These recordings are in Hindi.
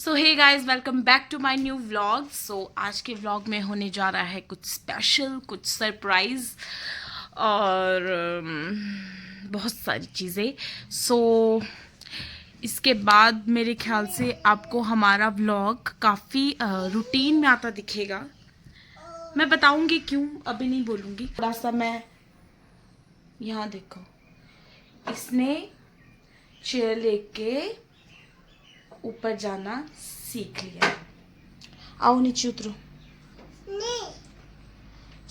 So hey guys, welcome back to my new vlog. So आज के व्लॉग में होने जा रहा है कुछ स्पेशल, कुछ सरप्राइज और बहुत सारी चीज़ें। सो इसके बाद मेरे ख्याल से आपको हमारा व्लॉग काफ़ी रूटीन में आता दिखेगा। मैं बताऊंगी क्यों, अभी नहीं बोलूँगी। थोड़ा सा मैं यहाँ देखो, इसने चेयर लेके ऊपर जाना सीख लिया। आओ नीचे उतरो।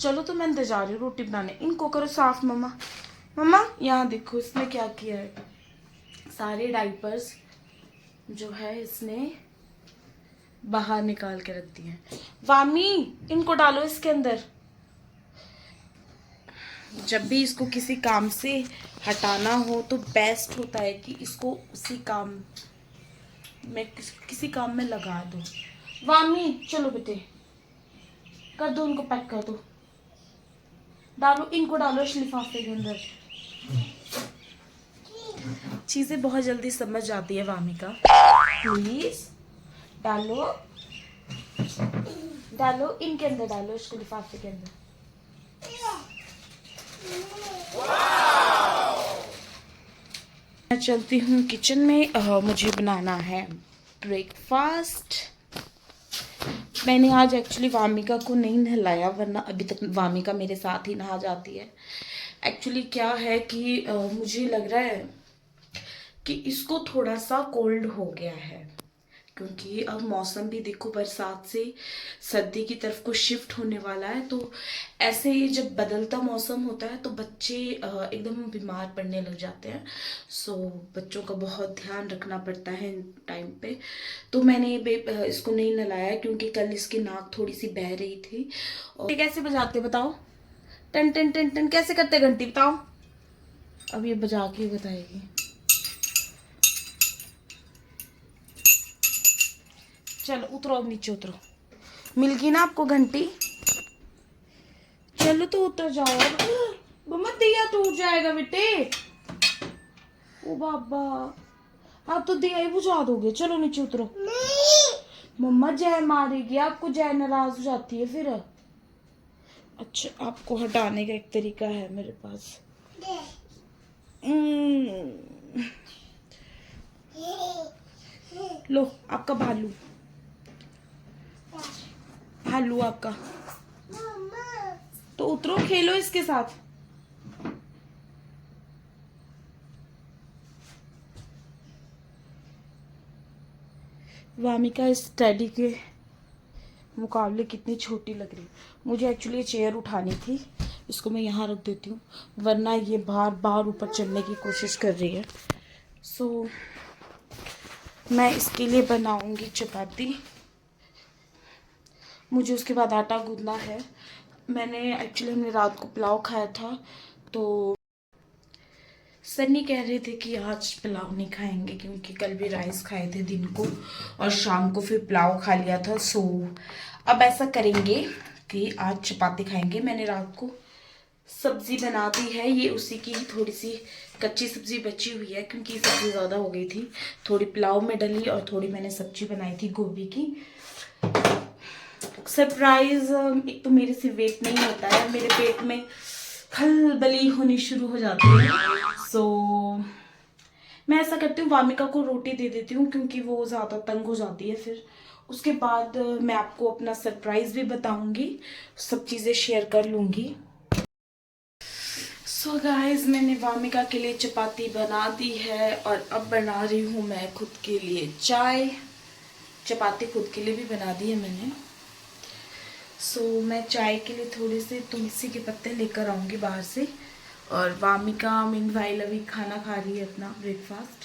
चलो तो मैं अंदर जा रही हूँ रोटी बनाने। इनको करो साफ। मम्मा मम्मा यहाँ देखो, इसने क्या किया है। सारे डाइपर्स जो है इसने बाहर निकाल के रख दिए हैं। वामी, इनको डालो इसके अंदर। जब भी इसको किसी काम से हटाना हो तो बेस्ट होता है कि इसको उसी काम में, किसी काम में लगा दो। वामी चलो बेटे, कर दो, उनको पैक कर दो। डालो, इनको डालो इस लिफाफे के अंदर। चीजें बहुत जल्दी समझ जाती है वामिका। प्लीज डालो, डालो इनके अंदर, डालो इसको लिफाफे के अंदर। मैं चलती हूँ किचन में। मुझे बनाना है ब्रेकफास्ट। मैंने आज एक्चुअली वामिका को नहीं नहलाया, वरना अभी तक वामिका मेरे साथ ही नहा जाती है। एक्चुअली क्या है कि मुझे लग रहा है कि इसको थोड़ा सा कोल्ड हो गया है, क्योंकि अब मौसम भी देखो बरसात से सर्दी की तरफ को शिफ्ट होने वाला है। तो ऐसे ही जब बदलता मौसम होता है तो बच्चे एकदम बीमार पड़ने लग जाते हैं। सो बच्चों का बहुत ध्यान रखना पड़ता है टाइम पे। तो मैंने इसको नहीं नहलाया, क्योंकि कल इसकी नाक थोड़ी सी बह रही थी। और कैसे बजाते बताओ, टन टन टन टन कैसे करते घंटी बताओ। अब ये बजा के बताएगी। चलो उतरो, अब नीचे उतरो। मिल गई ना आपको घंटी। चलो तो उतर जाओ। मम्मा दिया टूट जाएगा बेटे। ओ बाबा, आप तो दिया ही बुझा दोगे। चलो नीचे उतरो। मम्मा जय मारेगी आपको, जय नाराज हो जाती है फिर। अच्छा, आपको हटाने का एक तरीका है मेरे पास। लो आपका भालू, भालू आपका। तो उतरो, खेलो इसके साथ। वामिका इस टेडी के मुकाबले कितनी छोटी लग रही है। मुझे एक्चुअली चेयर उठानी थी, इसको मैं यहाँ रख देती हूँ, वरना ये बार बार ऊपर चढ़ने की कोशिश कर रही है। सो मैं इसके लिए बनाऊंगी चपाती। मुझे उसके बाद आटा गूंदना है। हमने रात को पुलाव खाया था, तो सन्नी कह रहे थे कि आज पुलाव नहीं खाएंगे, क्योंकि कल भी राइस खाए थे दिन को और शाम को फिर पुलाव खा लिया था। सो अब ऐसा करेंगे कि आज चपाती खाएंगे। मैंने रात को सब्जी बना दी है, ये उसी की ही थोड़ी सी कच्ची सब्जी बची हुई है, क्योंकि सब्जी ज़्यादा हो गई थी। थोड़ी पुलाव में डली और थोड़ी मैंने सब्जी बनाई थी गोभी की। सरप्राइज एक तो मेरे से वेट नहीं होता है, मेरे पेट में खलबली होनी शुरू हो जाती है। सो मैं ऐसा करती हूँ, वामिका को रोटी दे देती हूँ, क्योंकि वो ज़्यादा तंग हो जाती है। फिर उसके बाद मैं आपको अपना सरप्राइज भी बताऊंगी, सब चीज़ें शेयर कर लूँगी। सो गाइस, मैंने वामिका के लिए चपाती बना दी है और अब बना रही हूँ मैं खुद के लिए चाय। चपाती खुद के लिए भी बना दी है मैंने। सो मैं चाय के लिए थोड़े से तुलसी के पत्ते लेकर आऊँगी बाहर से। और वामिका मीनवाइल अभी खाना खा रही है अपना ब्रेकफास्ट।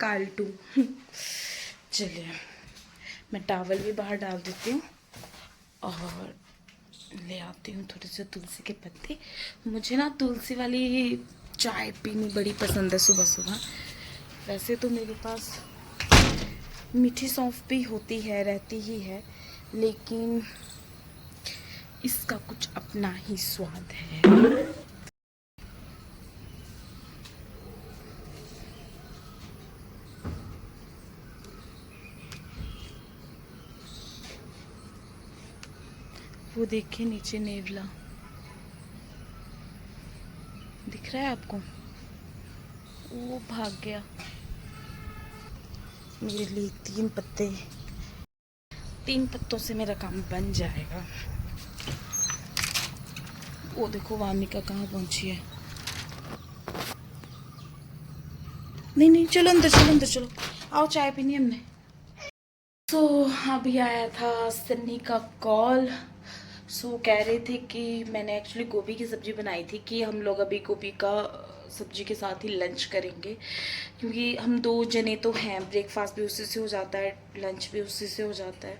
काल्टू। चलिए, मैं टावल भी बाहर डाल देती हूँ और ले आती हूँ थोड़े से तुलसी के पत्ते। मुझे ना तुलसी वाली चाय पीनी बड़ी पसंद है सुबह सुबह। वैसे तो मेरे पास मीठी सौंफ भी होती है, रहती ही है, लेकिन इसका कुछ अपना ही स्वाद है। वो देखिए नीचे नेवला दिख रहा है आपको, वो भाग गया। मेरे लिए 3 पत्ते, 3 पत्तों से मेरा काम बन जाएगा। वो देखो वामिका कहाँ पहुंची है। नहीं नहीं, चलो अंदर, चलो अंदर, चलो आओ, चाय पीनी हमने। तो अभी आया था सन्नी का कॉल। कह रहे थे कि मैंने एक्चुअली गोभी की सब्ज़ी बनाई थी कि हम लोग अभी गोभी का सब्ज़ी के साथ ही लंच करेंगे, क्योंकि हम 2 जने तो हैं, ब्रेकफास्ट भी उसी से हो जाता है, लंच भी उसी से हो जाता है।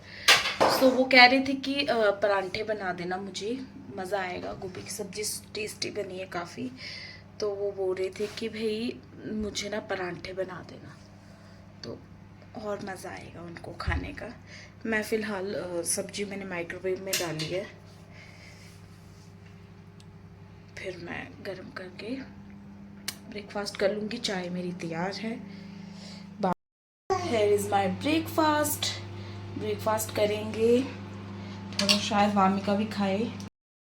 वो कह रहे थे कि परांठे बना देना, मुझे मज़ा आएगा, गोभी की सब्ज़ी टेस्टी बनी है काफ़ी। तो वो बोल रहे थे कि भाई मुझे ना परांठे बना देना, तो और मज़ा आएगा उनको खाने का। मैं फ़िलहाल सब्जी मैंने माइक्रोवेव में डाली है, फिर मैं गरम करके ब्रेकफास्ट कर लूँगी। चाय मेरी तैयार है। Here is my breakfast. Breakfast करेंगे, थोड़ा शायद वामिका भी खाए।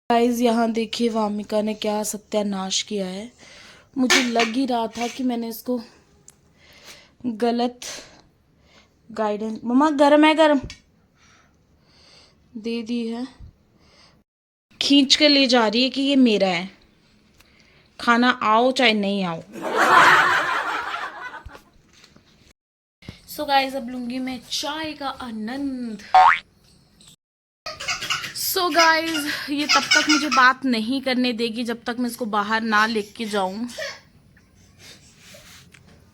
गाइस यहाँ देखिए वामिका ने क्या सत्यानाश किया है। मुझे लग ही रहा था कि मैंने इसको गलत गाइडेंस, मम्मा गरम है, गरम दे दी है। खींच कर ले जा रही है कि ये मेरा है, खाना आओ चाहे नहीं आओ। गाइस अब लूंगी मैं चाय का आनंद। गाइस ये तब तक मुझे बात नहीं करने देगी जब तक मैं इसको बाहर ना लेके जाऊं।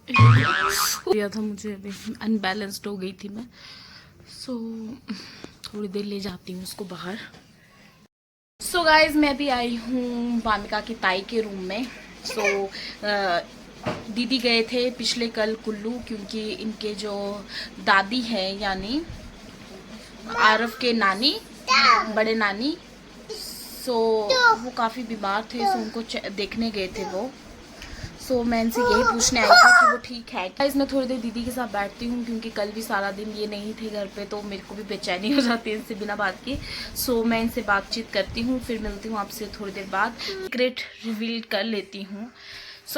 दिया था मुझे, अभी अनबैलेंस्ड हो गई थी मैं। थोड़ी देर ले जाती हूँ उसको बाहर। गाइस मैं भी आई हूँ वामिका की ताई के रूम में। दीदी गए थे पिछले कल कुल्लू, क्योंकि इनके जो दादी है यानी आरव के नानी, बड़े नानी, वो काफ़ी बीमार थे, उनको देखने गए थे वो। मैं इनसे यही पूछने आई थी कि वो ठीक है। गाइस मैं थोड़ी देर दीदी के साथ बैठती हूँ, क्योंकि कल भी सारा दिन ये नहीं थे घर पे, तो मेरे को भी बेचैनी हो जाती है इनसे बिना बात की। मैं इनसे बातचीत करती हूँ, फिर मिलती हूँ आपसे थोड़ी देर बाद। सीक्रेट रिवील कर लेती हूँ।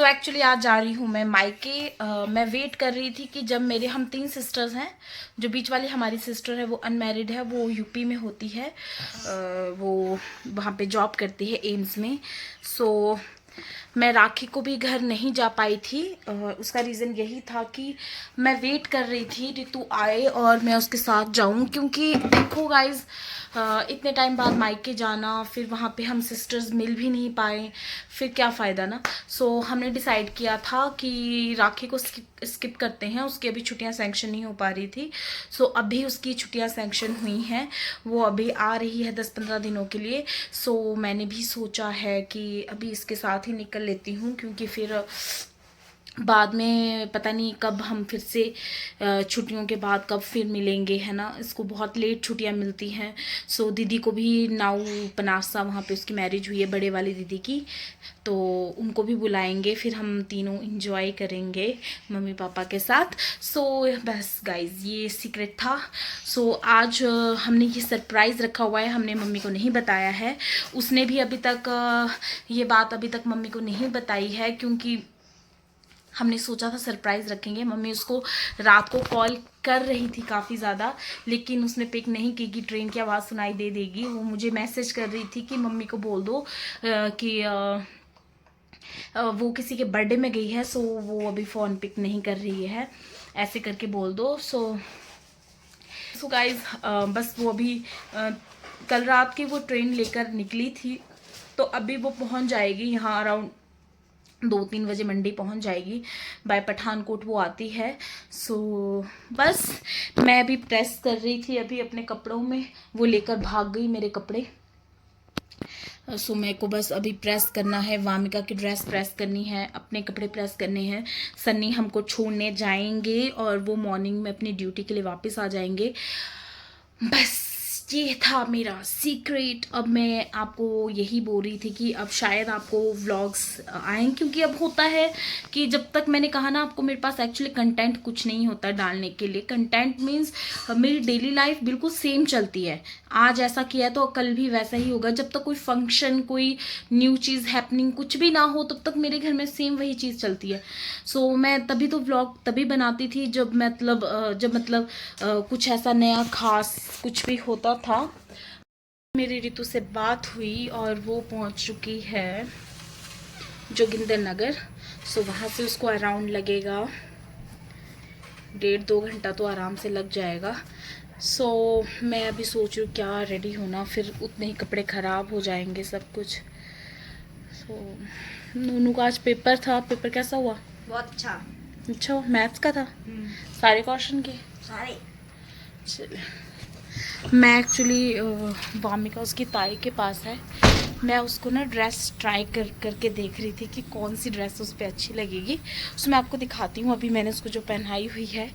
एक्चुअली आज जा रही हूँ मैं मायके। मैं वेट कर रही थी कि जब मेरे, हम 3 सिस्टर्स हैं, जो बीच वाली हमारी सिस्टर है वो अनमैरिड है, वो यूपी में होती है, वो वहाँ पे जॉब करती है एम्स में। मैं राखी को भी घर नहीं जा पाई थी। उसका रीज़न यही था कि मैं वेट कर रही थी रितु आए और मैं उसके साथ जाऊं, क्योंकि देखो गाइज इतने टाइम बाद मायके जाना, फिर वहाँ पे हम सिस्टर्स मिल भी नहीं पाए, फिर क्या फ़ायदा ना। हमने डिसाइड किया था कि राखी को स्किप करते हैं, उसकी अभी छुट्टियां सैंक्शन नहीं हो पा रही थी। अभी उसकी छुट्टियां सैंक्शन हुई हैं, वो अभी आ रही है 10-15 दिनों के लिए। मैंने भी सोचा है कि अभी इसके साथ ही निकल लेती हूँ, क्योंकि फिर बाद में पता नहीं कब हम फिर से छुट्टियों के बाद कब फिर मिलेंगे, है ना। इसको बहुत लेट छुट्टियां मिलती हैं। दीदी को भी नाउ पनासा, वहाँ पे उसकी मैरिज हुई है बड़े वाली दीदी की, तो उनको भी बुलाएंगे, फिर हम तीनों इंजॉय करेंगे मम्मी पापा के साथ। बस गाइज ये सीक्रेट था। आज हमने ये सरप्राइज़ रखा हुआ है, हमने मम्मी को नहीं बताया है। उसने भी अभी तक ये बात अभी तक मम्मी को नहीं बताई है, क्योंकि हमने सोचा था सरप्राइज़ रखेंगे। मम्मी उसको रात को कॉल कर रही थी काफ़ी ज़्यादा, लेकिन उसने पिक नहीं की कि ट्रेन की आवाज़ सुनाई दे देगी। वो मुझे मैसेज कर रही थी कि मम्मी को बोल दो कि वो किसी के बर्थडे में गई है, वो अभी फ़ोन पिक नहीं कर रही है, ऐसे करके बोल दो। गाइज बस वो अभी कल रात की वो ट्रेन लेकर निकली थी, तो अभी वो पहुंच जाएगी यहाँ अराउंड 2-3 बजे मंडी पहुंच जाएगी। बाय पठानकोट वो आती है। बस मैं भी प्रेस कर रही थी अभी अपने कपड़ों में, वो लेकर भाग गई मेरे कपड़े। मेरे को बस अभी प्रेस करना है, वामिका की ड्रेस प्रेस करनी है, अपने कपड़े प्रेस करने हैं। सन्नी हमको छोड़ने जाएंगे और वो मॉर्निंग में अपनी ड्यूटी के लिए वापस आ जाएंगे। बस ये था मेरा सीक्रेट। अब मैं आपको यही बोल रही थी कि अब शायद आपको व्लॉग्स आएँ, क्योंकि अब होता है कि जब तक मैंने कहा ना आपको, मेरे पास एक्चुअली कंटेंट कुछ नहीं होता डालने के लिए। कंटेंट मीन्स मेरी डेली लाइफ बिल्कुल सेम चलती है। आज ऐसा किया तो कल भी वैसा ही होगा। जब तक कोई फंक्शन, कोई न्यू चीज़ हैपनिंग कुछ भी ना हो, तब तक मेरे घर में सेम वही चीज़ चलती है। सो मैं तभी तो व्लॉग तभी बनाती थी जब मतलब कुछ ऐसा नया खास कुछ भी होता था। मेरी ऋतु से बात हुई और वो पहुंच चुकी है जोगिंदर नगर। सो वहाँ से उसको अराउंड लगेगा 1.5-2 घंटा तो आराम से लग जाएगा। सो मैं अभी सोच रही हूँ क्या रेडी होना, फिर उतने ही कपड़े ख़राब हो जाएंगे सब कुछ। सो नूनू का आज पेपर था। पेपर कैसा हुआ? बहुत अच्छा। अच्छा, मैथ्स का था? सारे क्वेश्चन के? सारे। चलिए, मैं एक्चुअली वामिका उसकी ताई के पास है। मैं उसको ना ड्रेस ट्राई करके देख रही थी कि कौन सी ड्रेस उस पर अच्छी लगेगी। उसमें मैं आपको दिखाती हूँ। अभी मैंने उसको जो पहनाई हुई है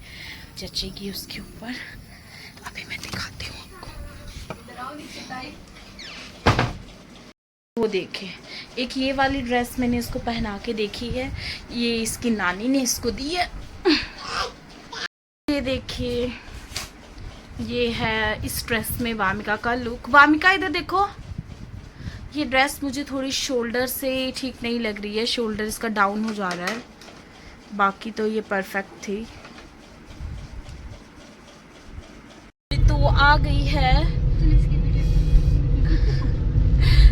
जचेगी उसके ऊपर। अभी मैं दिखाती हूँ आपको। वो देखे, एक ये वाली ड्रेस मैंने इसको पहना के देखी है। ये इसकी नानी ने इसको दी है। ये देखिए, ये है इस ड्रेस में वामिका का लुक। वामिका इधर देखो, ये ड्रेस मुझे थोड़ी शोल्डर से ठीक नहीं लग रही है। शोल्डर इसका डाउन हो जा रहा है, बाकी तो ये परफेक्ट थी। तो आ गई है,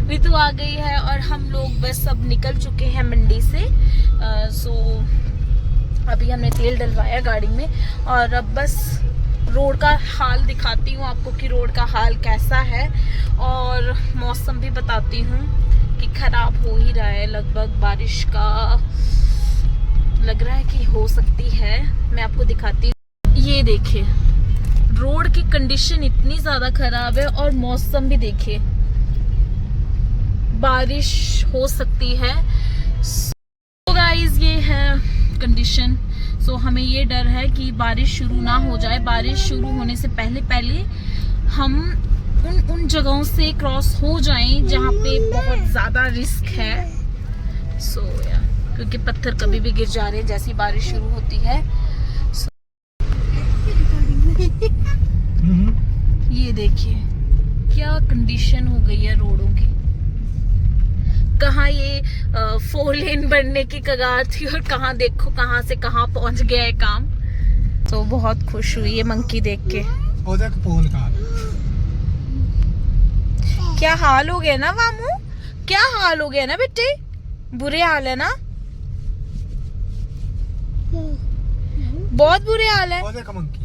ऋतु आ गई है और हम लोग बस अब निकल चुके हैं मंडी से। सो अभी हमने तेल डलवाया गाड़ी में और अब बस रोड का हाल दिखाती हूँ आपको कि रोड का हाल कैसा है, और मौसम भी बताती हूँ कि खराब हो ही रहा है। लगभग बारिश का लग रहा है कि हो सकती है। मैं आपको दिखाती हूँ। ये देखिए, रोड की कंडीशन इतनी ज़्यादा खराब है और मौसम भी देखिए, बारिश हो सकती है। तो गाइस ये है कंडीशन। सो हमें ये डर है कि बारिश शुरू ना हो जाए। बारिश शुरू होने से पहले हम उन जगहों से क्रॉस हो जाएं जहाँ पे बहुत ज़्यादा रिस्क है। सो क्योंकि पत्थर कभी भी गिर जा रहे हैं जैसी बारिश शुरू होती है। ये देखिए क्या कंडीशन हो गई है रोडों की। कहाँ ये 4 लेन बनने की कगार थी और कहाँ देखो कहाँ से कहाँ पहुँच गया है काम। तो बहुत खुश हुई है मंकी देख के। पोल का क्या हाल हो गया ना वामू, क्या हाल हो गया ना बेटे, बुरे हाल है ना, बहुत बुरे हाल है। मंकी।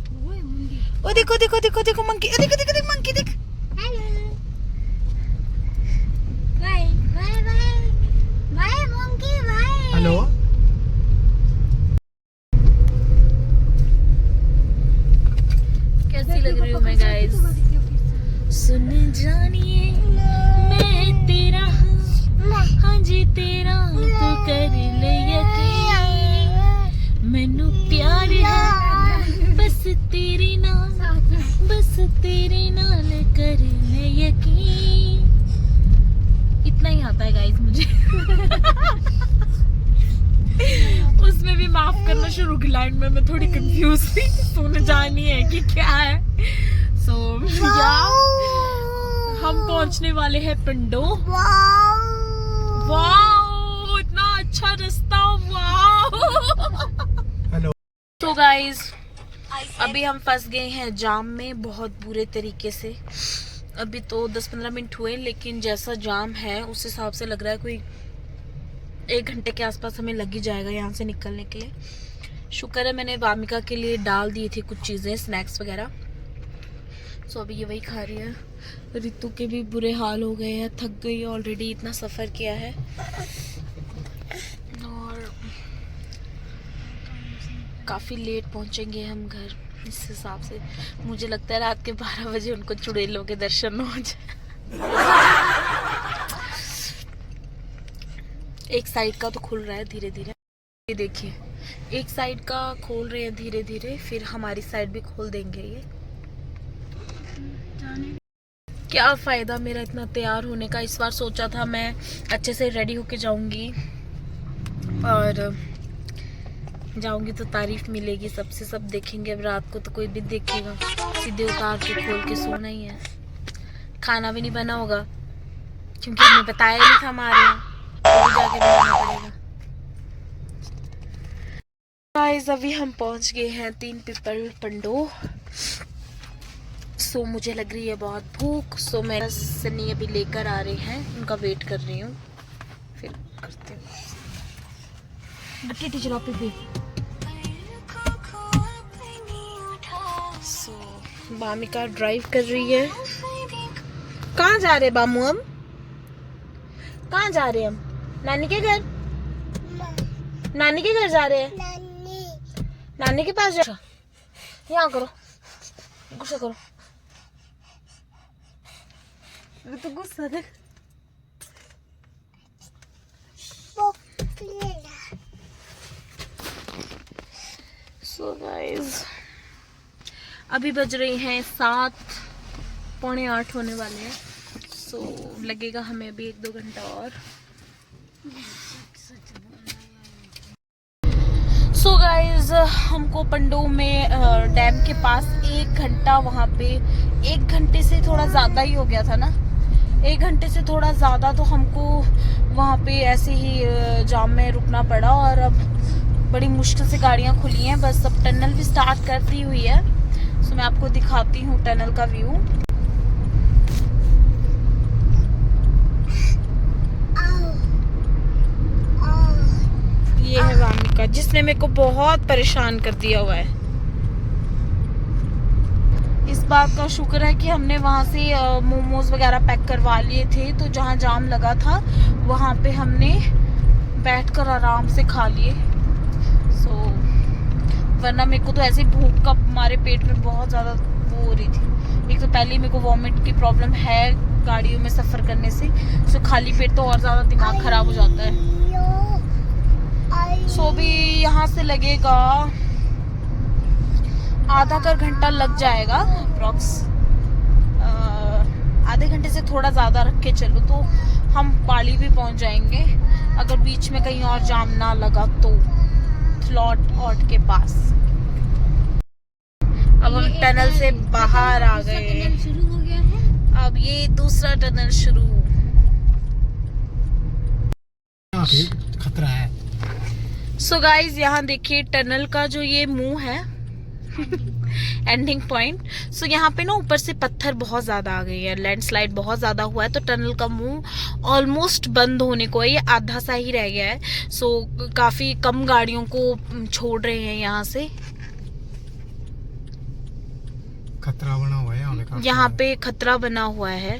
ओ देखो देखो देखो देखो मंकी, देखो देखो देखो मंकी देख। हेलो, कैसी लग रही हूँ मैं गाइस? सुन जानिए मैं तेरा हूँ, हाँ जी तेरा तू कर ले यकीन, मैनू प्यार है बस तेरी नाल, बस तेरे नाल कर ले यकीन। इतना ही आता है गाइस मुझे। उसमें भी माफ करना शुरू की लाइन में मैं थोड़ी कंफ्यूज थी, सुन जानी है कि क्या है। सो हम पहुंचने वाले हैं पिंडो। वाओ, इतना अच्छा रास्ता, वाओ। हेलो। तो गाइस अभी हम फंस गए हैं जाम में बहुत बुरे तरीके से। अभी तो 10-15 मिनट हुए, लेकिन जैसा जाम है उस हिसाब से लग रहा है कोई 1 घंटे के आसपास हमें लग ही जाएगा यहाँ से निकलने के लिए। शुक्र है मैंने वामिका के लिए डाल दी थी कुछ चीज़ें, स्नैक्स वगैरह। सो अभी ये वही खा रही है। ऋतु के भी बुरे हाल हो गए हैं, थक गई ऑलरेडी, इतना सफ़र किया है। और काफ़ी लेट पहुँचेंगे हम घर इस हिसाब से। मुझे लगता है रात के 12 बजे उनको चुड़ैलों के दर्शन हो जाए। एक साइड का तो खुल रहा है धीरे धीरे, ये देखिए, एक साइड का खोल रहे हैं धीरे धीरे, फिर हमारी साइड भी खोल देंगे ये। क्या फ़ायदा मेरा इतना तैयार होने का। इस बार सोचा था मैं अच्छे से रेडी होके जाऊंगी और जाऊंगी तो तारीफ मिलेगी सबसे, सब देखेंगे। अब रात को तो कोई भी देखेगा, सीधे उतार के खोल के सोना ही है। खाना भी नहीं बना होगा क्योंकि हमें बताया नहीं था हमारे यहाँ, तो जाके बनाना पड़ेगा। गाइस अभी हम पहुंच गए हैं 3 पीपल पंडो। सो मुझे लग रही है बहुत भूख। सो मैं सनी अभी लेकर आ रहे हैं, उनका वेट कर रही हूँ, फिर करते हैं। चला पीपी। सो बामिका ड्राइव कर रही है। कहाँ जा रहे बामू हम? कहाँ जा रहे हैं हम? नानी के घर? नानी के घर जा रहे हैं? नानी के पास जा। यहाँ करो, गुस्सा करो, तो गुस्सा देख। सो गाइस अभी बज रही हैं 7, पौने 8 होने वाले हैं। सो लगेगा हमें अभी 1-2 घंटा और। सो गाइज हमको पंडो में डैम के पास 1 घंटा, वहाँ पे 1 घंटे से थोड़ा ज़्यादा ही हो गया था ना, 1 घंटे से थोड़ा ज़्यादा, तो हमको वहाँ पे ऐसे ही जाम में रुकना पड़ा। और अब बड़ी मुश्किल से गाड़ियाँ खुली हैं, बस अब टनल भी स्टार्ट कर दी हुई है। सो मैं आपको दिखाती हूँ टनल का व्यू। ये है वामिका, जिसने मेरे को बहुत परेशान कर दिया हुआ है। इस बात का शुक्र है कि हमने वहाँ से मोमोज वगैरह पैक करवा लिए थे, तो जहाँ जाम लगा था वहाँ पे हमने बैठकर आराम से खा लिए। सो वरना मेरे को तो ऐसे भूख का हमारे पेट में बहुत ज़्यादा वो हो रही थी। एक तो पहले मेरे को वॉमिट की प्रॉब्लम है गाड़ियों में सफ़र करने से, सो खाली पेट तो और ज़्यादा दिमाग ख़राब हो जाता है। सो भी यहाँ से लगेगा आधा घंटा लग जाएगा अप्रॉक्स। आधे घंटे से थोड़ा ज़्यादा रख के चलो तो हम पाली भी पहुँच जाएंगे, अगर बीच में कहीं और जाम ना लगा तो, स्लॉट ऑट के पास। अब हम टनल से बाहर आ गए, शुरू हो गया है अब ये दूसरा टनल शुरू। खतरा है। सो गाइज यहाँ देखिए टनल का जो ये मुंह है एंडिंग पॉइंट। सो यहाँ पे ना ऊपर से पत्थर बहुत ज्यादा आ गई है, लैंडस्लाइड बहुत ज्यादा हुआ है, तो टनल का मुंह ऑलमोस्ट बंद होने को है, ये आधा सा ही रह गया है। सो काफी कम गाड़ियों को छोड़ रहे हैं यहाँ से। खतरा बना हुआ है यहाँ पे खतरा बना हुआ है।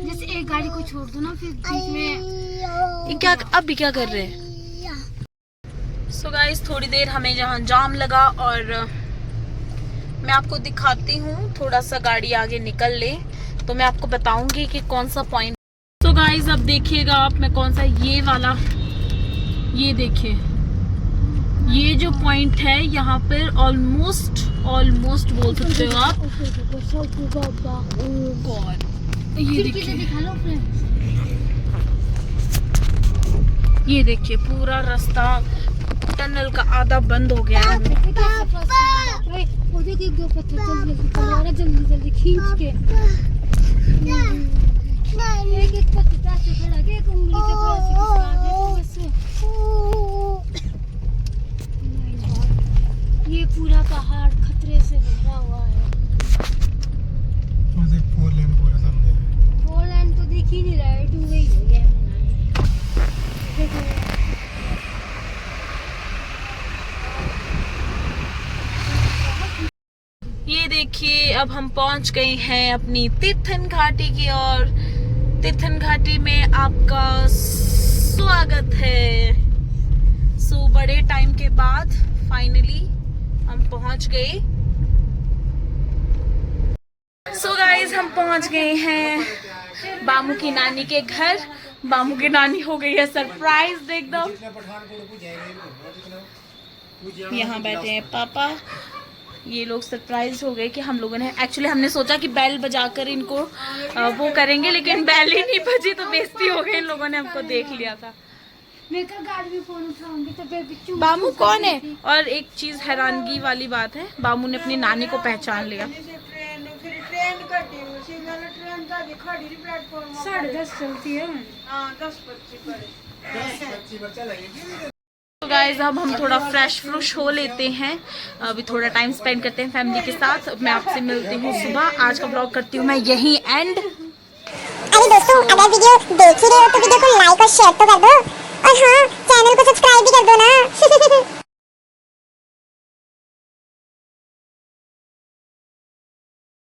जैसे एक गाड़ी को छोड़ दो ना, फिर बीच में क्या अभी क्या कर रहे हैं? सो गाइस थोड़ी देर हमें जहाँ जाम लगा और मैं आपको दिखाती हूँ, थोड़ा सा गाड़ी आगे निकल ले तो मैं आपको बताऊंगी कि कौन सा पॉइंट। सो गाइस अब देखिएगा आप, मैं कौन सा ये वाला, ये देखिए ये जो पॉइंट है यहाँ पर ऑलमोस्ट बोल सकते हो आप। गॉड ये देखिए पूरा रास्ता टनल का आधा बंद हो गया है। जल्दी खींच के एक पत्ता से खड़ा के एक उंगली से पूरा से खिसका दे तो ये पूरा पहाड़ खतरे से भरा हुआ है। फोर लेन तो दिख ही नहीं रहा है, 2 वे हो गया है। ये देखिए अब हम पहुंच गए हैं अपनी तीर्थन घाटी की ओर। तीर्थन घाटी में आपका स्वागत है। सो बड़े टाइम के बाद फाइनली हम पहुंच गए। सो गाइस हम पहुंच गए हैं बामू की नानी के घर। बामू की नानी हो गई है सरप्राइज, देख दो। यहाँ बैठे हैं पापा ये लोग सरप्राइज हो गए कि हम लोगों ने एक्चुअली हमने सोचा कि बेल बजाकर इनको वो करेंगे, लेकिन बेल ही नहीं बजी तो बेइज्जती हो गई, इन लोगों ने हमको देख लिया था। मैं कल गाड़ी में फोन उठाऊंगी तो बेबी चुप बामू कौन है? और एक चीज हैरानगी वाली बात है, बामू ने अपनी नानी को पहचान लिया। ट्रेन 10:30 चलती है। तो गाइज अब हम थोड़ा फ्रेश फ्रूश हो लेते हैं, अभी थोड़ा टाइम स्पेंड करते हैं फैमिली के साथ। मैं आपसे मिलती हूँ सुबह। आज का ब्लॉग करती हूँ मैं यहीं एंड। अरे दोस्तों, अगर वीडियो देख ही रहे हो तो वीडियो को लाइक और शेयर तो कर दो, और हाँ, चैनल को सब्सक्राइब भी कर दो ना।